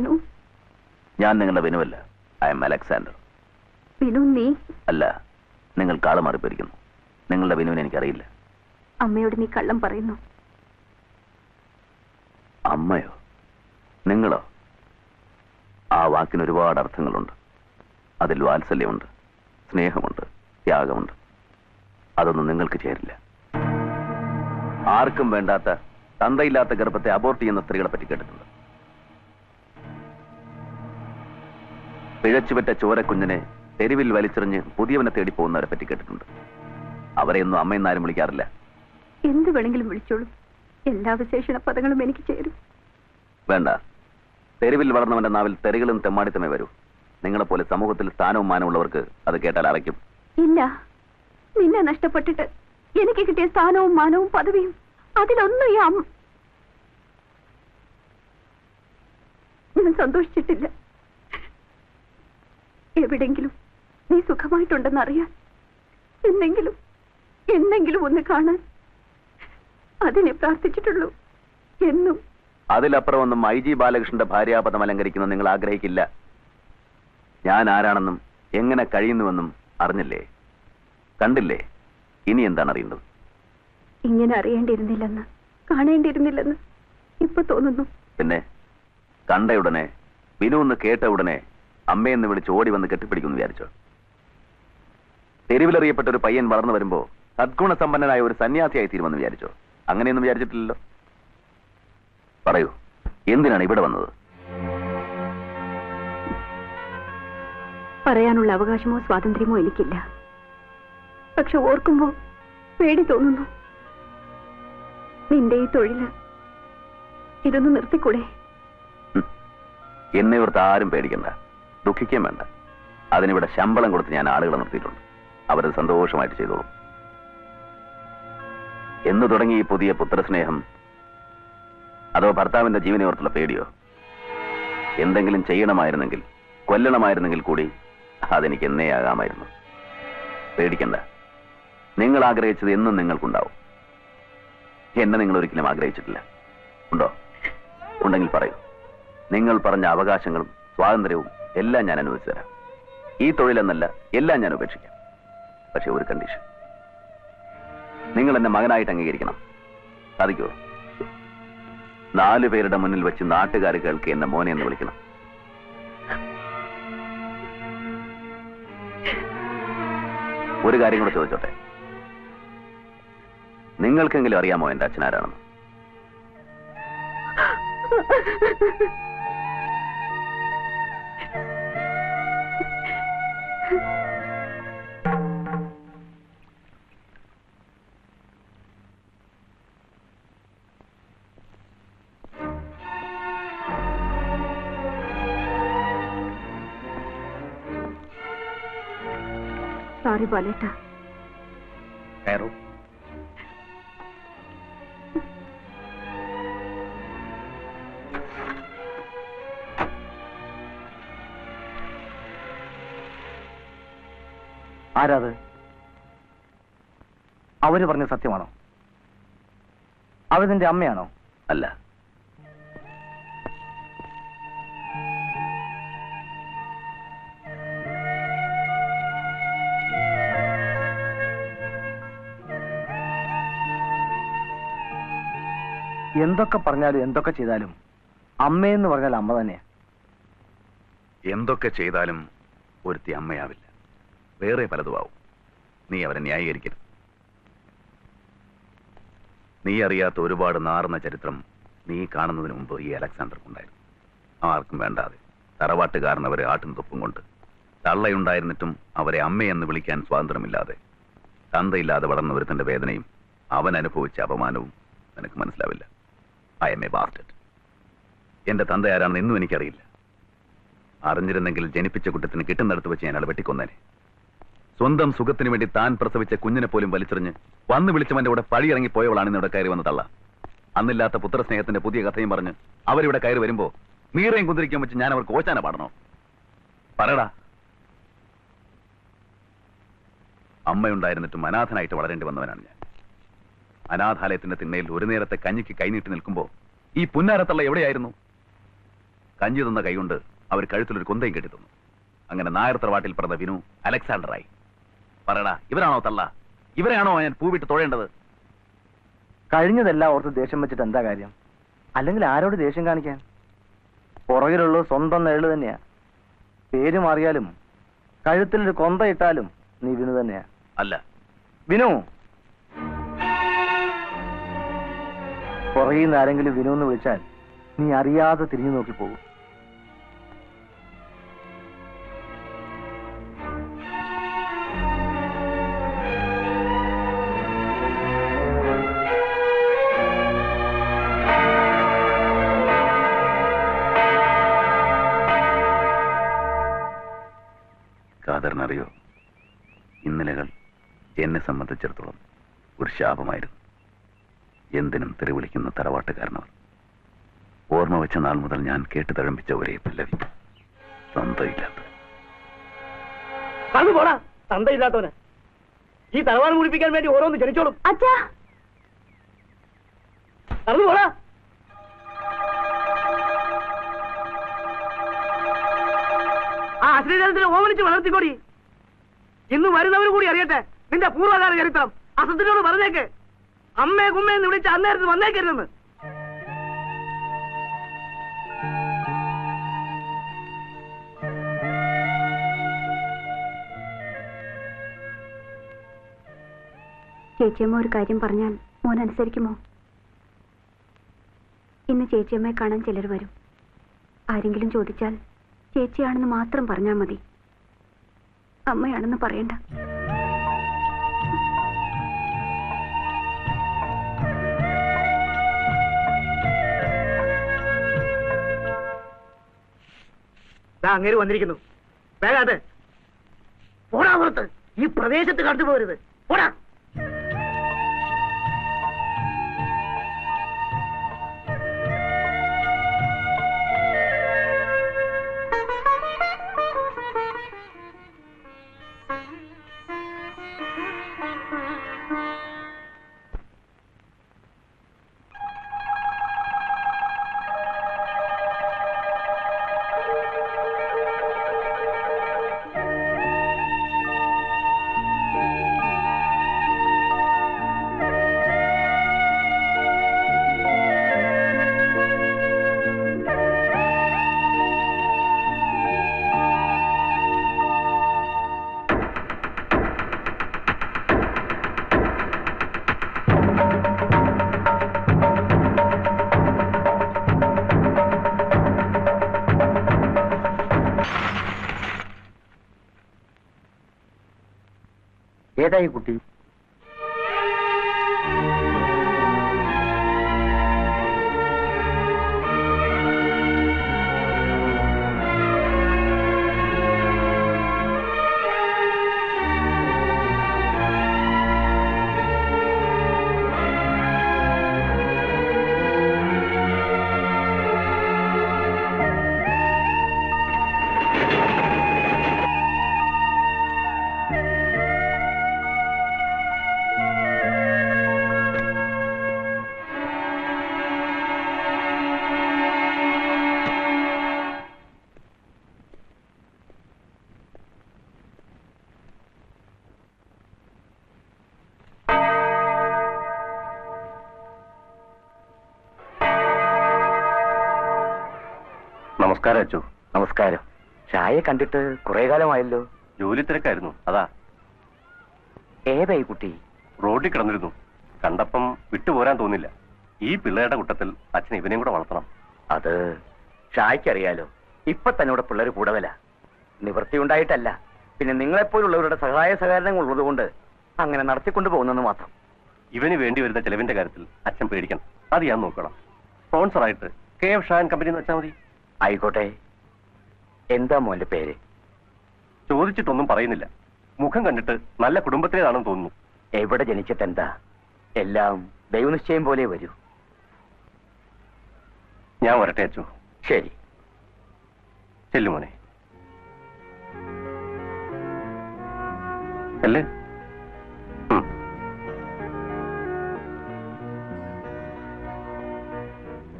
വിനു. ഞാൻ നിങ്ങളുടെ വിനുവല്ല. ഐ എം അലക്സാണ്ടർ. വിനു നീ അല്ല. നിങ്ങൾ കാള് മാറിപ്പോയിരിക്കുന്നു. നിങ്ങളുടെ വിനുവിനെ എനിക്കറിയില്ല. അമ്മയോട് നീ കള്ളം പറയുന്നു. അമ്മയോ? നിങ്ങളോ? ആ വാക്കിന് ഒരുപാട് അർത്ഥങ്ങളുണ്ട്. അതിൽ വാത്സല്യമുണ്ട്, സ്നേഹമുണ്ട്, ത്യാഗമുണ്ട്. അതൊന്നും നിങ്ങൾക്ക് ചേരില്ല. ആർക്കും വേണ്ടാത്ത തന്തയില്ലാത്ത ഗർഭത്തെ അബോർട്ട് ചെയ്യുന്ന സ്ത്രീകളെ പറ്റി കേട്ടിട്ടുണ്ട്. പിഴച്ചുപറ്റ ചോരക്കുഞ്ഞിനെ തെരുവിൽ വലിച്ചെറിഞ്ഞ് പുതിയവനെ തേടി പോകുന്നവരെ പറ്റി കേട്ടിട്ടുണ്ട്. അവരെയൊന്നും അമ്മയെന്നാരും വിളിക്കാറില്ല. എന്ത് വേണമെങ്കിലും വിളിച്ചോളൂ. എല്ലാ വിശേഷണ പദങ്ങളും എനിക്ക് ചേരും. വേണ്ട. തെരുവിൽ വളർന്നവന്റെ നാവിൽ തെറികളും തെമ്മാടിത്തമേ വരൂ. നിങ്ങളെപ്പോലെ സമൂഹത്തിൽ സ്ഥാനവും മാനമുള്ളവർക്ക് അത് കേട്ടാൽ അറയ്ക്കും. ഇല്ല, നിന്നെ നഷ്ടപ്പെട്ടിട്ട് എനിക്ക് കിട്ടിയ സ്ഥാനവും മാനവും പദവിയും അതിലൊന്നും ഞാൻ സന്തോഷിച്ചിട്ടില്ല. എവിടെങ്കിലും നീ സുഖമായിട്ടുണ്ടെന്നറിയാൻ, എന്നെങ്കിലും ഒന്ന് കാണാൻ അതിനെ പ്രാർത്ഥിച്ചിട്ടുള്ളൂ. എന്നും അതിലപ്പുറം ഒന്നും ഐ ജി ബാലകൃഷ്ണന്റെ ഭാര്യാപദം അലങ്കരിക്കുന്ന നിങ്ങൾ ആഗ്രഹിക്കില്ല. ഞാൻ ആരാണെന്നും എങ്ങനെ കഴിയുന്നുവെന്നും അറിഞ്ഞില്ലേ, കണ്ടില്ലേ? ഇനി എന്താണ് അറിയേണ്ടത്? ഇങ്ങനെ അറിയേണ്ടിയിരുന്നില്ലെന്ന്, കാണേണ്ടിയിരുന്നില്ലെന്ന് ഇപ്പൊ തോന്നുന്നു. പിന്നെ കണ്ടയുടനെ, വിനു എന്ന് കേട്ട ഉടനെ അമ്മയെന്ന് വിളിച്ച് ഓടി വന്ന് കെട്ടിപ്പിടിക്കുമെന്ന് വിചാരിച്ചോ? തെരുവിലെറിയപ്പെട്ട ഒരു പയ്യൻ വളർന്നു വരുമ്പോ സദ്ഗുണസമ്പന്നനായ ഒരു സന്യാസിയായി തീരുമെന്ന് വിചാരിച്ചോ? അങ്ങനെയൊന്നും വിചാരിച്ചിട്ടില്ലല്ലോ. പറയൂ, എന്തിനാണ് ഇവിടെ വന്നത്? പറയാനുള്ള അവകാശമോ സ്വാതന്ത്ര്യമോ എനിക്കില്ല. പക്ഷെ ഓർക്കുമ്പോ പേടി തോന്നുന്നു. നിന്റെ ഈ തൊഴില് ഇതൊന്ന് നിർത്തിക്കൂടെ? എന്നെ ഓർത്ത് ആരും പേടിക്കണ്ട, ദുഃഖിക്കാൻ വേണ്ട. അതിനിവിടെ ശമ്പളം കൊടുത്ത് ഞാൻ ആളുകളെ നിർത്തിയിട്ടുണ്ട്. അവരത് സന്തോഷമായിട്ട് ചെയ്തോളും. എന്ന് തുടങ്ങി ഈ പുതിയ പുത്രസ്നേഹം? അതോ ഭർത്താവിന്റെ ജീവനെ ഓർത്തുള്ള പേടിയോ? എന്തെങ്കിലും ചെയ്യണമായിരുന്നെങ്കിൽ, കൊല്ലണമായിരുന്നെങ്കിൽ കൂടി അതെനിക്ക് എന്നേ ആകാമായിരുന്നു. പേടിക്കണ്ട. നിങ്ങൾ ആഗ്രഹിച്ചത് എന്നും നിങ്ങൾക്കുണ്ടാവും. എന്നെ നിങ്ങൾ ഒരിക്കലും ആഗ്രഹിച്ചിട്ടില്ല. ഉണ്ടോ? ഉണ്ടെങ്കിൽ പറയൂ. നിങ്ങൾ പറഞ്ഞ അവകാശങ്ങളും സ്വാതന്ത്ര്യവും എല്ലാം ഞാൻ അനുവദിച്ചു തരാം. ഈ തൊഴിലെന്നല്ല, എല്ലാം ഞാൻ ഉപേക്ഷിക്കാം. പക്ഷെ ഒരു കണ്ടീഷൻ. നിങ്ങൾ എന്നെ മകനായിട്ട് അംഗീകരിക്കണം. സാധിക്കുമോ? 4 പേരുടെ മുന്നിൽ വെച്ച് നാട്ടുകാർ കേൾക്കെ എന്നെ മോനെ എന്ന് വിളിക്കണം. ഒരു കാര്യം കൂടെ ചോദിച്ചോട്ടെ. നിങ്ങൾക്കെങ്കിലും അറിയാമോ എന്റെ അച്ഛനാരാണെന്ന്? സോറി ബാലേട്ട. കയറൂ. ആരാത്? അവര് പറഞ്ഞ സത്യമാണോ? അവരിന്റെ അമ്മയാണോ? അല്ല. എന്തൊക്കെ പറഞ്ഞാലും എന്തൊക്കെ ചെയ്താലും അമ്മയെന്ന് പറഞ്ഞാൽ അമ്മ തന്നെയാ. എന്തൊക്കെ ചെയ്താലും ഒരുത്തി അമ്മയാവില്ല, വേറെ പലതും ആവും. നീ അവരെ ന്യായീകരിക്കരുത്. നീ അറിയാത്ത ഒരുപാട് നാറുന്ന ചരിത്രം നീ കാണുന്നതിന് മുമ്പ് ഈ അലക്സാണ്ടർക്കുണ്ടായിരുന്നു. ആർക്കും വേണ്ടാതെ തറവാട്ടുകാരൻ അവരെ ആട്ടും തൊപ്പും കൊണ്ട്, തള്ളയുണ്ടായിരുന്നിട്ടും അവരെ അമ്മയെന്ന് വിളിക്കാൻ സ്വാതന്ത്ര്യമില്ലാതെ, തന്തയില്ലാതെ വളർന്ന ഒരുത്തന്റെ വേദനയും അവൻ അനുഭവിച്ച അപമാനവും നിനക്ക് മനസ്സിലാവില്ല. I M A bastard. എന്റെ തന്ത ആരാണെന്ന് ഇന്നും എനിക്കറിയില്ല. അറിഞ്ഞിരുന്നെങ്കിൽ ജനിപ്പിച്ച കുറ്റത്തിന് കിട്ടുന്നിടത്ത് വെച്ച് ഞാൻ വെട്ടിക്കൊന്നേനെ. സ്വന്തം സുഖത്തിന് വേണ്ടി താൻ പ്രസവിച്ച കുഞ്ഞിനെ പോലും വലിച്ചെറിഞ്ഞ് വന്ന് വിളിച്ചവന്റെ കൂടെ പഴിയിറങ്ങി പോയവളാണ് ഇന്നിവിടെ കയറി വന്ന തള്ള. അന്നില്ലാത്ത പുത്രസ്നേഹത്തിന്റെ പുതിയ കഥയും പറഞ്ഞ് അവരിവിടെ കയറി വരുമ്പോ മീറയും കുന്തിരിക്കാൻ വെച്ച് ഞാൻ അവർക്ക് ഓച്ചാന പാടണോ? പറയടാ. അമ്മയുണ്ടായിരുന്നിട്ടും അനാഥനായിട്ട് വളരേണ്ടി വന്നവനാണ് ഞാൻ. അനാഥാലയത്തിന്റെ തിണ്ണയിൽ ഒരു നേരത്തെ കഞ്ഞിക്ക് കൈനീട്ടി നിൽക്കുമ്പോ ഈ പുന്നാരത്തള്ള എവിടെയായിരുന്നു? കഞ്ഞി തന്ന കൈകൊണ്ട് അവർ കഴുത്തിലൊരു കുന്തയും കെട്ടി തന്നു. അങ്ങനെ നായർ തറവാട്ടിൽ പിറന്ന വിനു അലക്സാണ്ടറായി. പറയടാ, ഇവരാണോ തള്ള? ഇവരെയാണോ ഞാൻ പൂവിട്ട് തൊഴേണ്ടത്? കഴിഞ്ഞതെല്ലാം ഓർത്ത് ദേഷ്യം വെച്ചിട്ട് എന്താ കാര്യം? അല്ലെങ്കിൽ ആരോട് ദേഷ്യം കാണിക്കാൻ? പുറകിലുള്ളത് സ്വന്തം നേള് തന്നെയാ. പേര് മാറിയാലും കഴുത്തിലൊരു കൊന്ത ഇട്ടാലും നീ വിനു തന്നെയാ. അല്ല. വിനു, പുറകിൽ നിന്ന് ആരെങ്കിലും വിനു എന്ന് വിളിച്ചാൽ നീ അറിയാതെ തിരിഞ്ഞു നോക്കി പോകും. ഖാദറിനറിയോ, ഇന്നലകൾ എന്നെ സംബന്ധിച്ചിടത്തോളം ഒരു ശാപമായിരുന്നു. എന്തിനും തെറിവിളിക്കുന്ന തറവാട്ടുകാരനവർ. ഓർമ്മ വെച്ച നാൾ മുതൽ ഞാൻ കേട്ട് തഴമ്പിച്ച ഒരേ പല്ലവി, തന്തയില്ലാത്ത. പോടാ തന്തയില്ലാത്തവന്. ഈ തറവാട് മുടിപ്പിക്കാൻ വേണ്ടി ഓരോന്ന് ജനിച്ചോളും. അച്ഛാ, നടന്നു പോടാ. ആ അശ്ലീലത്തിന് ഓമനിച്ച് വളർത്തിക്കോടി. ഇന്ന് വരുന്നവർ കൂടി അറിയട്ടെ നിന്റെ പൂർവ്വകാല ചരിത്രം. അസത്തിനോട് പറഞ്ഞേക്ക്, അമ്മയെ കുമ്മയെന്ന് വിളിച്ച് അന്നേരത്ത് വന്നേക്കരുതെന്ന്. ചേച്ചിയമ്മ ഒരു കാര്യം പറഞ്ഞാൽ മോൻ അനുസരിക്കുമോ? ഇന്ന് ചേച്ചിയമ്മയെ കാണാൻ ചിലർ വരും. ആരെങ്കിലും ചോദിച്ചാൽ ചേച്ചിയാണെന്ന് മാത്രം പറഞ്ഞാൽ മതി. അമ്മയാണെന്ന് പറയണ്ട. അങ്ങേര് വന്നിരിക്കുന്നു. വേഗാട്ടെ പോടാ പുറത്ത്. ഈ പ്രദേശത്ത് കടന്നു പോകരുത്. പോടാ. ഏതായി കുട്ടി? നമസ്കാരം അച്ചു. നമസ്കാരം. ചായ കണ്ടിട്ട് കുറെ കാലമായല്ലോ. ജോലി തിരക്കായിരുന്നു, അതാ. ഏതായി കുട്ടി? റോഡിൽ കിടന്നിരുന്നു. കണ്ടപ്പം വിട്ടുപോരാൻ തോന്നില്ല. ഈ പിള്ളേരുടെ കൂട്ടത്തിൽ അച്ഛൻ ഇവനെയും കൂടെ വളർത്തണം. അത് ഷായ്ക്കറിയാലോ. ഇപ്പൊ തന്നെ ഇവിടെ പിള്ളേർ കൂടുതല. നിവൃത്തിയുണ്ടായിട്ടല്ല, പിന്നെ നിങ്ങളെപ്പോലുള്ളവരുടെ സഹായ സഹകരണങ്ങൾ ഉള്ളതുകൊണ്ട് അങ്ങനെ നടത്തിക്കൊണ്ടു പോകുന്നെന്ന് മാത്രം. ഇവന് വേണ്ടി വരുന്ന ചെലവിന്റെ കാര്യത്തിൽ അച്ഛൻ പേടിക്കണം. അത് ഞാൻ നോക്കണം. സ്പോൺസറായിട്ട് KF ഷാൻ കമ്പനി എന്ന് വെച്ചാൽ മതി. ആയിക്കോട്ടെ. എന്താ മോന്റെ പേര്? ചോദിച്ചിട്ടൊന്നും പറയുന്നില്ല. മുഖം കണ്ടിട്ട് നല്ല കുടുംബത്തിലേതാണെന്ന് തോന്നുന്നു. എവിടെ ജനിച്ചിട്ടെന്താ, എല്ലാം ദൈവനിശ്ചയം പോലെ വരൂ. ഞാൻ വരട്ടെ അച്ചു. ശരി, ചെല്ലുമോനെ. അല്ലേ?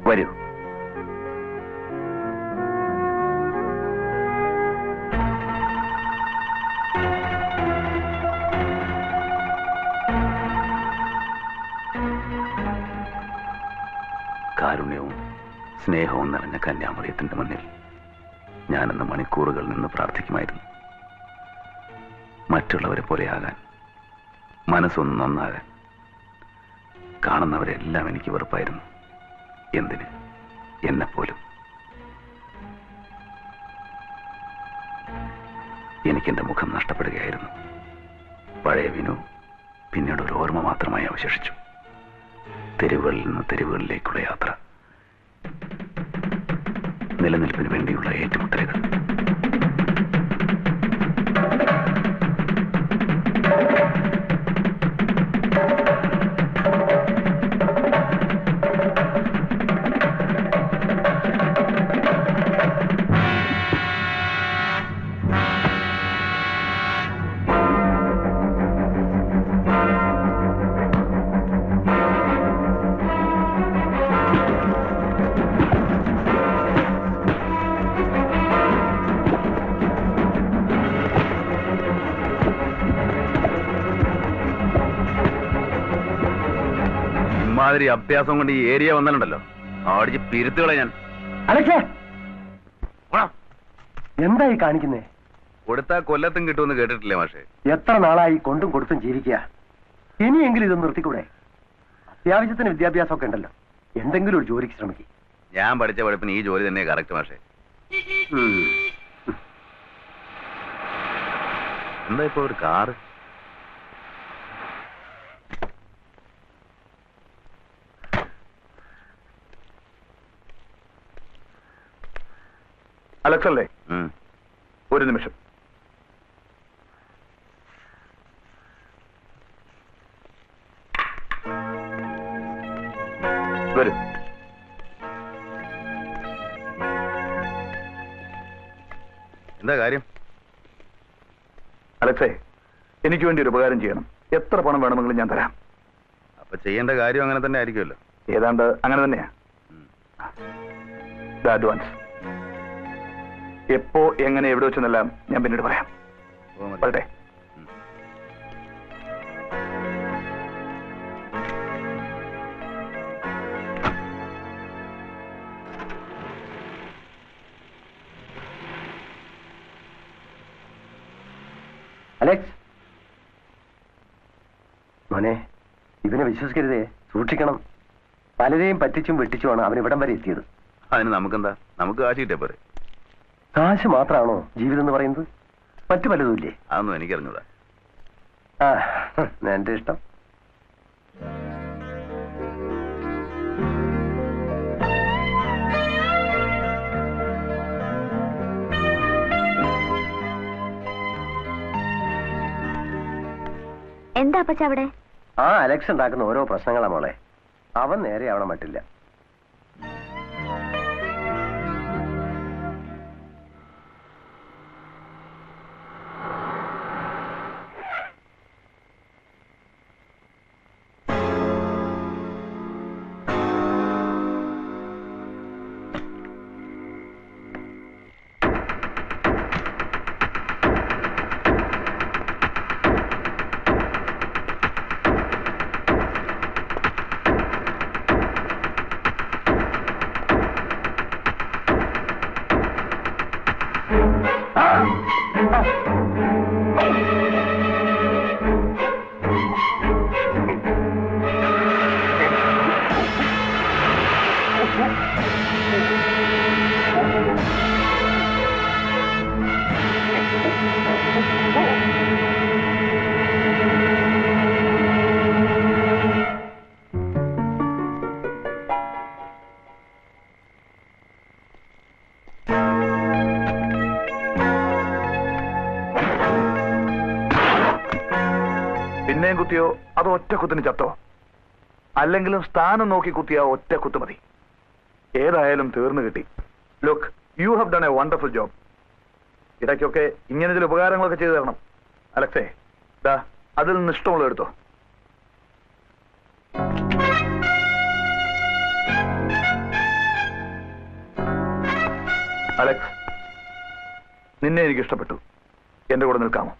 വരൂ. സ്നേഹവും നിറഞ്ഞ കന്യാമറിയത്തിന്റെ മുന്നിൽ ഞാനിന്ന് മണിക്കൂറുകൾ നിന്ന് പ്രാർത്ഥിക്കുമായിരുന്നു. മറ്റുള്ളവരെ പോലെയാകാൻ, മനസ്സൊന്ന് നന്നാകാൻ. കാണുന്നവരെല്ലാം എനിക്ക് വെറുപ്പായിരുന്നു. എന്തിന്? എന്നെപ്പോലും. എനിക്കെന്റെ മുഖം നഷ്ടപ്പെടുകയായിരുന്നു. പഴയ വിനു പിന്നീട് ഒരു ഓർമ്മ മാത്രമായി അവശേഷിച്ചു. തെരുവുകളിൽ നിന്ന് തെരുവുകളിലേക്കുള്ള യാത്ര, നിലനിൽപ്പിന് വേണ്ടിയുള്ള ഏറ്റുമുട്ടലുകൾ. ഇമാതിരി അഭ്യാസം കൊണ്ട് ഈ ഏരിയ വന്നാലുണ്ടല്ലോ, അടിച്ച് പിരുത്തുകളെ ഞാൻ. അലക്സേ, എന്തായി കാണിക്കുന്നേ? കൊടുത്താ കൊല്ലത്തും കിട്ടുമെന്ന് കേട്ടിട്ടില്ലേ മാഷേ? എത്ര നാളായി കൊണ്ടും കൊടുത്തും ജീവിക്കുക. ഇനിയെങ്കിലും ഇതൊന്ന് നിർത്തിക്കൂടെ? അത്യാവശ്യത്തിന് വിദ്യാഭ്യാസമൊക്കെ ഉണ്ടല്ലോ, എന്തെങ്കിലും ഒരു ജോലിക്ക് ശ്രമിക്കും. ഞാൻ പഠിച്ച പഠിപ്പിന് ഈ ജോലി തന്നെ കറക്റ്റ് മാഷേ. എന്താ ഇപ്പൊ ഒരു കാറ്? അലക്സ് അല്ലേ? ഒരു നിമിഷം. വരും. എന്താ കാര്യം? അലക്സേ, എനിക്ക് വേണ്ടി ഒരു ഉപകാരം ചെയ്യണം. എത്ര പണം വേണമെങ്കിലും ഞാൻ തരാം. അപ്പൊ ചെയ്യേണ്ട കാര്യം അങ്ങനെ തന്നെ ആയിരിക്കുമല്ലോ. ഏതാണ്ട് അങ്ങനെ തന്നെയാ. അഡ്വാൻസ് എപ്പോ എങ്ങനെ എവിടെ വെച്ചെന്നെല്ലാം ഞാൻ പിന്നീട് പറയാം. വരട്ടെ. അലക്സ് മോനെ, ഇവനെ വിശ്വസിക്കരുതേ, സൂക്ഷിക്കണം. പലരെയും പറ്റിച്ചും വെട്ടിച്ചുമാണ് അവൻ ഇവിടം വരെ എത്തിയത്. അതിന് നമുക്കെന്താ? നമുക്ക് കാശ് കിട്ടിയ പോരെ. കാശ് മാത്രമാണോ ജീവിതം എന്ന് പറയുന്നത്? മറ്റു പലതുമില്ലേ? അതൊന്നും എനിക്കറിഞ്ഞൂടാ. എന്റെ ഇഷ്ടം. എന്താ അപ്പച്ച അവിടെ? അലക്സ് ഉണ്ടാക്കുന്ന ഓരോ പ്രശ്നങ്ങളാ മോളെ. അവൻ നേരെ ആവണം മട്ടില്ല. പിന്നെയും കുത്തിയോ അതോ ഒറ്റ കുത്തിന് ചത്തോ? അല്ലെങ്കിലും സ്ഥാനം നോക്കി കുത്തിയ ഒറ്റ കുത്ത് മതി. ഏതായാലും തീർന്നു കിട്ടി. Look, you have done A wonderful job. ഇടയ്ക്കൊക്കെ ഇങ്ങനെ ചില ഉപകാരങ്ങളൊക്കെ ചെയ്തു തരണം. അലക്സേ, ദാ അതിൽ നിന്ന് ഇഷ്ടമുള്ള എടുത്തോ. അലക്സ്, നിന്നെ എനിക്ക് ഇഷ്ടപ്പെട്ടു. എന്റെ കൂടെ നിൽക്കാമോ?